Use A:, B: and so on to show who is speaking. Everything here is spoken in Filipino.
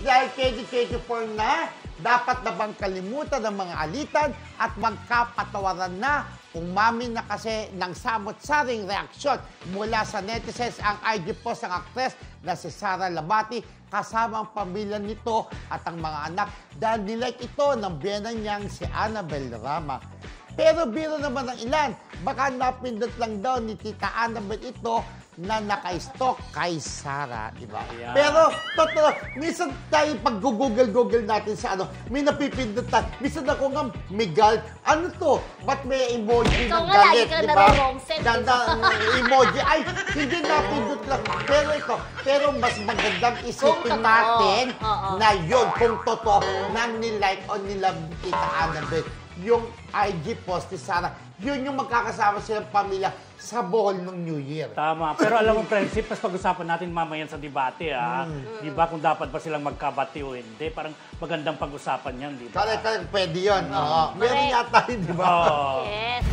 A: dahil 2024 na, dapat na bang kalimutan ng mga alitan at magkapatawaran na? Umami na kasi ng samot-saring reaksyon mula sa netizens ang IG post ng aktres na si Sara Labati kasama ang pamilya nito at ang mga anak dahil nilike ito ng biyenan niyang si Annabel Rama. Pero biro naman ng ilan, baka napindot lang daw ni Tita Annabel ito na naka-stalk kay Sara, di ba?
B: Yeah.
A: Pero, totoo, minsan tayo pag-google natin sa ano, may napipindutan. Minsan ako nga, Miguel, ano to? Ba't may emoji
C: Ikaw
A: ng
C: nga, lagi
A: galit,
C: ka
A: di ba?
C: naro-wrong set,
A: Emoji, ay, hindi napindot lang. Pero mas magandang isipin
C: Kung totoo.
A: natin
C: Oo.
A: na yun, kung totoo, na nilike o nilove kita Annabel, yung IG post ni Sara, yun yung magkakasama silang pamilya sa bohol ng New Year.
B: Tama. Pero alam mo, friendship, mas pag-usapan natin mamaya sa debate, ha? Di ba, kung dapat ba silang magkabati o hindi? Parang magandang pag-usapan yan, di ba?
A: Correct, pwede yun. Oo. Meron
C: Correct.
A: yata yun, di ba?
B: Oo.
C: Yes.